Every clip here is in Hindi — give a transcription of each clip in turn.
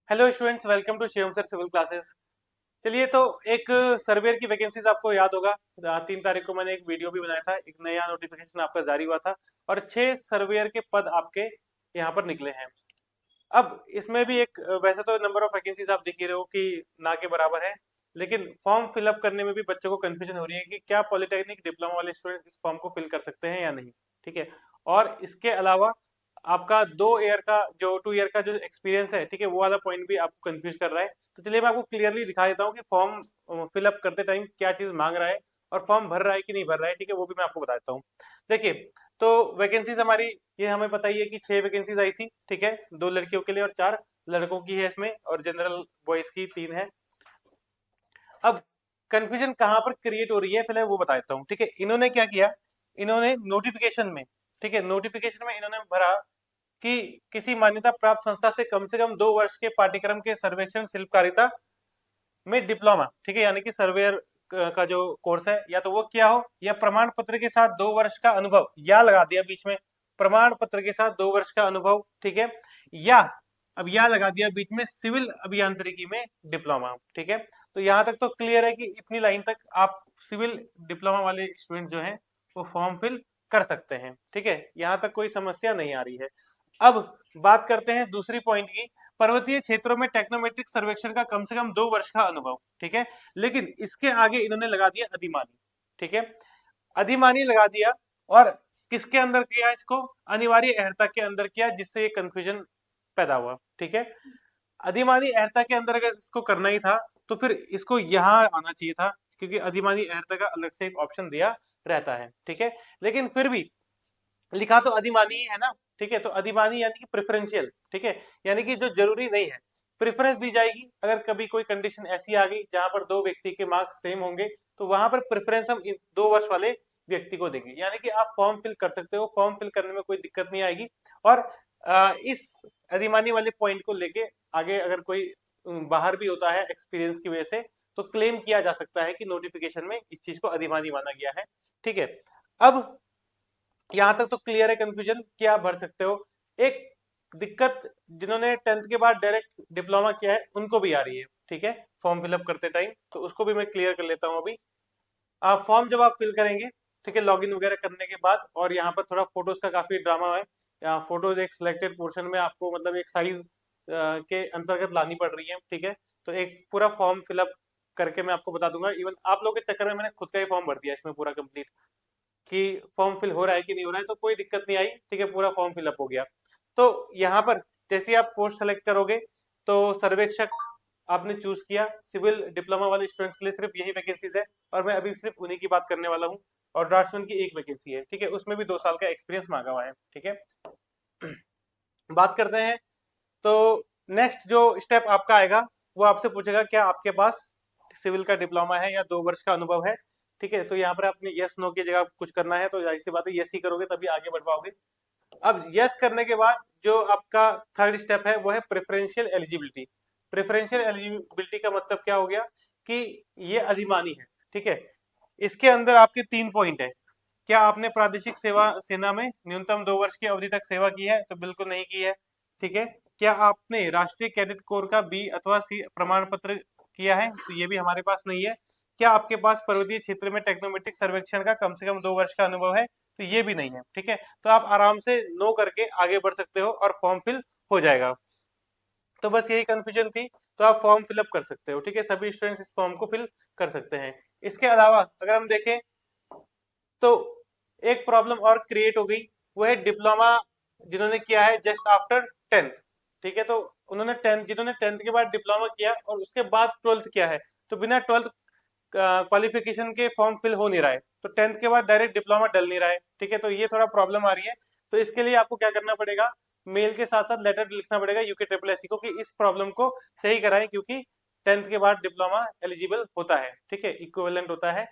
Hello students, welcome to Shivam sir civil classes. चलिए, तो एक सर्वेयर की वैकेंसीज आपको याद होगा। 3 तारीख को मैंने एक वीडियो भी बनाया था, एक नया नोटिफिकेशन आपका जारी हुआ था और 6 सर्वेयर के पद आपके यहाँ पर निकले हैं। अब इसमें भी एक वैसे तो नंबर ऑफ वैकेंसीज आप देख ही रहे हो कि ना के बराबर है, लेकिन फॉर्म फिलअप करने में भी बच्चों को कंफ्यूजन हो रही है कि क्या पॉलिटेक्निक डिप्लोमा वाले स्टूडेंट्स इस फॉर्म को फिल कर सकते हैं या नहीं। ठीक है। और इसके अलावा आपका 2 ईयर का जो 2 ईयर का जो एक्सपीरियंस है, ठीक है, वो वाला पॉइंट भी आपको कंफ्यूज कर रहा है। तो चलिए मैं आपको क्लियरली दिखा देता हूँ कि फॉर्म फिलअप करते टाइम क्या चीज मांग रहा है और फॉर्म भर रहा है कि नहीं भर रहा है। ठीक है, वो भी मैं आपको बता देता हूँ। देखिए, तो वैकेंसीज हमारी ये हमें पता ही है कि 6 वैकेंसीज आई थी। ठीक है, 2 लड़कियों के लिए और 4 लड़कों की है इसमें, और जनरल बॉयज की 3 है। अब कंफ्यूजन कहाँ पर क्रिएट हो रही है पहले वो बता देता हूँ। ठीक है, इन्होंने क्या किया, इन्होंने नोटिफिकेशन में, ठीक है, नोटिफिकेशन में इन्होंने भरा कि किसी मान्यता प्राप्त संस्था से कम 2 वर्ष के पाठ्यक्रम के सर्वेक्षण शिल्पकारिता में डिप्लोमा, ठीक है, यानी कि सर्वेयर का जो कोर्स है, या तो वो किया हो या प्रमाण पत्र के साथ 2 वर्ष का अनुभव, या लगा दिया बीच में प्रमाण पत्र के साथ 2 वर्ष का अनुभव। ठीक है, या अब या लगा दिया बीच में सिविल अभियांत्रिकी में डिप्लोमा। ठीक है, तो यहाँ तक तो क्लियर है कि इतनी लाइन तक आप सिविल डिप्लोमा वाले स्टूडेंट जो हैं वो फॉर्म फिल कर सकते हैं। ठीक है, यहाँ तक कोई समस्या नहीं आ रही है। अब बात करते हैं दूसरी पॉइंट की, पर्वतीय क्षेत्रों में टेक्नोमेट्रिक सर्वेक्षण का कम से कम 2 वर्ष का अनुभव। ठीक है, लेकिन इसके आगे इन्होंने लगा दिया अधिमानी। ठीक है, अधिमानी लगा दिया, और किसके अंदर किया इसको, अनिवार्य अहर्ता के अंदर किया, जिससे ये कंफ्यूजन पैदा हुआ। ठीक है, अधिमानी अहर्ता के अंदर अगर इसको करना ही था तो फिर इसको यहाँ आना चाहिए था, क्योंकि अधिमानी अहर्ता का अलग से एक ऑप्शन दिया रहता है। ठीक है, लेकिन फिर भी लिखा तो अधिमानी ही है ना। ठीक है, तो अधिमानी यानी कि प्रेफरेंशियल। ठीक है, यानी कि जो जरूरी नहीं है, प्रेफरेंस दी जाएगी अगर कभी कोई कंडीशन ऐसी आ गई जहां पर 2 व्यक्ति के मार्क्स सेम होंगे, तो वहां पर प्रेफरेंस हम इन 2 वर्ष वाले व्यक्ति को देंगे। यानी कि आप फॉर्म फिल कर सकते हो, फॉर्म फिल करने में कोई दिक्कत नहीं आएगी। और इस अधिमानी वाले पॉइंट को लेके आगे अगर कोई बाहर भी होता है एक्सपीरियंस की वजह से, तो क्लेम किया जा सकता है कि नोटिफिकेशन में इस चीज को अधिमानी माना गया है। ठीक है, अब यहाँ तक तो क्लियर है कंफ्यूजन कि आप भर सकते हो। एक दिक्कत जिन्होंने 10th के बाद डायरेक्ट डिप्लोमा किया है उनको भी आ रही है। ठीक है, फॉर्म फिलअप करते टाइम, तो उसको भी मैं क्लियर कर लेता हूँ अभी। आप फॉर्म जब आप फिल करेंगे, ठीक है, लॉगिन वगैरह करने के बाद, और यहाँ पर थोड़ा फोटोज का काफी ड्रामा है। यहाँ फोटोज एक सिलेक्टेड पोर्शन में आपको मतलब एक साइज के अंतर्गत लानी पड़ रही है। ठीक है, तो एक पूरा फॉर्म फिलअप करके मैं आपको बता दूंगा। इवन आप लोगों के चक्कर में मैंने खुद का ही फॉर्म भर दिया इसमें पूरा कंप्लीट, कि फॉर्म फिल हो रहा है कि नहीं हो रहा है, तो कोई दिक्कत नहीं आई। ठीक है, पूरा फॉर्म फिलअप हो गया। तो यहाँ पर जैसे ही आप पोस्ट सेलेक्ट करोगे, तो सर्वेक्षक आपने चूज किया, सिविल डिप्लोमा वाले स्टूडेंट्स के लिए सिर्फ यही वैकेंसीज है, और मैं अभी सिर्फ उन्हीं की बात करने वाला हूँ। और ड्राफ्ट्समैन की एक वैकेंसी है। ठीक है, उसमें भी 2 साल का एक्सपीरियंस मांगा हुआ है। ठीक है, बात करते हैं। तो नेक्स्ट जो स्टेप आपका आएगा, वो आपसे पूछेगा क्या आपके पास सिविल का डिप्लोमा है या 2 वर्ष का अनुभव है। ठीक है, तो यहाँ पर आपने यस नो की जगह कुछ करना है, तो जाहिर सी बात है यस ही करोगे तभी आगे बढ़ पाओगे। अब यस करने के बाद जो आपका थर्ड स्टेप है वो है प्रेफरेंशियल एलिजिबिलिटी। प्रेफरेंशियल एलिजिबिलिटी का मतलब क्या हो गया कि ये अधिमानी है। ठीक है, इसके अंदर आपके 3 पॉइंट है। क्या आपने प्रादेशिक सेवा सेना में न्यूनतम 2 वर्ष की अवधि तक सेवा की है, तो बिल्कुल नहीं की है। ठीक है, क्या आपने राष्ट्रीय कैडेट कोर का बी अथवा सी प्रमाण पत्र किया है, तो ये भी हमारे पास नहीं है। क्या आपके पास पर्वतीय क्षेत्र में टेक्नोमेट्रिक सर्वेक्षण का कम से कम 2 वर्ष का अनुभव है, तो ये भी नहीं है। ठीक है, तो आप आराम से नो करके आगे बढ़ सकते हो और फॉर्म फिल हो जाएगा। तो बस यही कंफ्यूजन थी, तो आप फॉर्म फिलअप कर सकते हो। ठीक है, सभी स्टूडेंट्स इस फॉर्म को फिल कर सकते हैं। इसके अलावा अगर हम देखें, तो एक प्रॉब्लम और क्रिएट हो गई, वो है डिप्लोमा जिन्होंने किया है जस्ट आफ्टर 10th। ठीक है, तो उन्होंने 10th, जिन्होंने 10th के बाद डिप्लोमा किया और उसके बाद 12th किया है, तो बिना 12th क्वालिफिकेशन के फॉर्म फिल हो नहीं रहा है, तो 10th के बाद डायरेक्ट डिप्लोमा डल नहीं रहा है। ठीक है, तो ये थोड़ा प्रॉब्लम आ रही है। तो इसके लिए आपको क्या करना पड़ेगा, मेल के साथ साथ लेटर लिखना पड़ेगा यूके ट्रिपल एस को, कि इस प्रॉब्लम को सही कराएं, क्योंकि 10th के बाद डिप्लोमा एलिजिबल होता है। ठीक है, इक्विवेलेंट होता है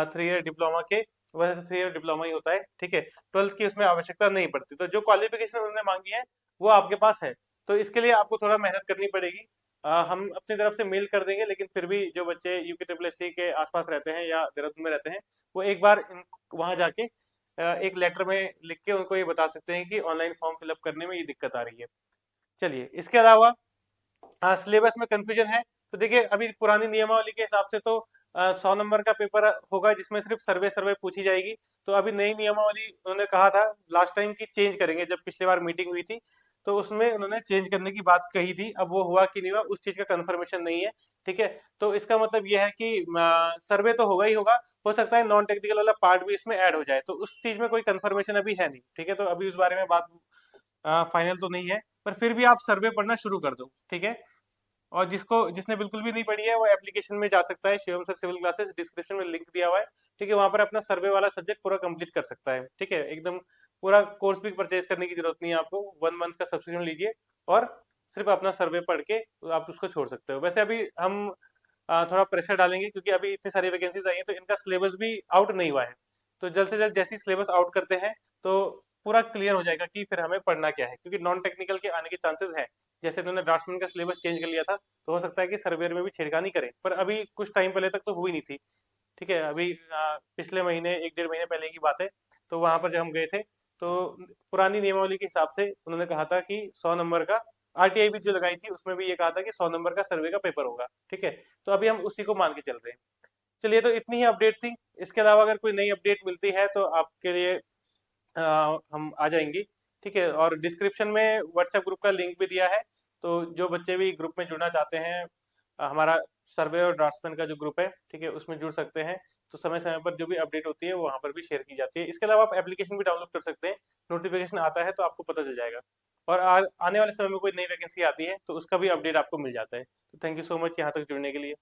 3 ईयर डिप्लोमा के, वैसे 3 ईयर डिप्लोमा ही होता है। ठीक है, 12th की उसमें आवश्यकता नहीं पड़ती, तो जो क्वालिफिकेशन उन्होंने मांगी है वो आपके पास है। तो इसके लिए आपको थोड़ा मेहनत करनी पड़ेगी। हम अपनी तरफ से मेल कर देंगे, लेकिन फिर भी जो बच्चे यूके ट्रिपल एस के आसपास रहते हैं या देहरादून में रहते हैं, वो एक बार वहां जाके एक लेटर में लिख के उनको ये बता सकते हैं कि ऑनलाइन फॉर्म फिलअप करने में ये दिक्कत आ रही है। चलिए, इसके अलावा हाँ, सिलेबस में कंफ्यूजन है। तो देखिए अभी पुरानी नियमावली के हिसाब से तो 100 नंबर का पेपर होगा जिसमें सिर्फ सर्वे सर्वे पूछी जाएगी। तो अभी नई नियमावली उन्होंने कहा था लास्ट टाइम की चेंज करेंगे, जब पिछली बार मीटिंग हुई थी तो उसमें उन्होंने चेंज करने की बात कही थी। अब वो हुआ कि नहीं हुआ उस चीज का कंफर्मेशन नहीं है। ठीक है, तो इसका मतलब ये है कि सर्वे तो होगा ही होगा, हो सकता है नॉन टेक्निकल वाला पार्ट भी इसमें ऐड हो जाए, तो उस चीज में कोई कंफर्मेशन अभी है नहीं। ठीक है, तो अभी उस बारे में बात फाइनल तो नहीं है, पर फिर भी आप सर्वे पढ़ना शुरू कर दो। ठीक है, और जिसने बिल्कुल भी नहीं पढ़ी है वो एप्लीकेशन में जा सकता है, Shivam sir civil classes, description में लिंक दिया हुआ है। ठीक है, वहां पर अपना सर्वे वाला सब्जेक्ट पूरा कंप्लीट कर सकता है। ठीक है, एकदम पूरा कोर्स भी परचेज करने की जरूरत नहीं है आपको, 1 मंथ का सब्सक्रिप्शन लीजिए और सिर्फ अपना सर्वे पढ़ के आप उसको छोड़ सकते हो। वैसे अभी हम थोड़ा प्रेशर डालेंगे क्योंकि अभी इतनी सारी वैकेंसीज आई हैं, तो इनका सिलेबस भी आउट नहीं हुआ है। तो जल्द से जल्द जैसे ही सिलेबस आउट करते हैं तो पूरा क्लियर हो जाएगा कि फिर हमें पढ़ना क्या है, क्योंकि नॉन टेक्निकल के आने के चांसेस हैं। जैसे उन्होंने ड्राफ्ट्समैन का सिलेबस चेंज कर लिया था, तो हो सकता है कि सर्वेयर में भी छेड़खानी करें, पर अभी कुछ टाइम पहले तक तो हुई नहीं थी। ठीक है, अभी पिछले महीने 1 डेढ़ महीने पहले की बात है। तो वहां पर जब हम गए थे तो पुरानी नियमावली के हिसाब से उन्होंने कहा था कि 100 नंबर का, आरटीआई भी जो लगाई थी उसमें भी ये कहा था कि 100 नंबर का सर्वे का पेपर होगा। ठीक है, तो अभी हम उसी को मान के चल रहे हैं। चलिए, तो इतनी ही अपडेट थी। इसके अलावा अगर कोई नई अपडेट मिलती है तो आपके लिए हम आ जाएंगे। ठीक है, और डिस्क्रिप्शन में व्हाट्सएप ग्रुप का लिंक भी दिया है, तो जो बच्चे भी ग्रुप में जुड़ना चाहते हैं, हमारा सर्वे और ड्राफ्ट्समैन का जो ग्रुप है, ठीक है, उसमें जुड़ सकते हैं। तो समय समय पर जो भी अपडेट होती है वो वहाँ पर भी शेयर की जाती है। इसके अलावा आप एप्लीकेशन भी डाउनलोड कर सकते हैं, नोटिफिकेशन आता है तो आपको पता चल जाएगा। और आने वाले समय में कोई नई वैकेंसी आती है तो उसका भी अपडेट आपको मिल जाता है। तो थैंक यू सो मच यहाँ तक जुड़ने के लिए।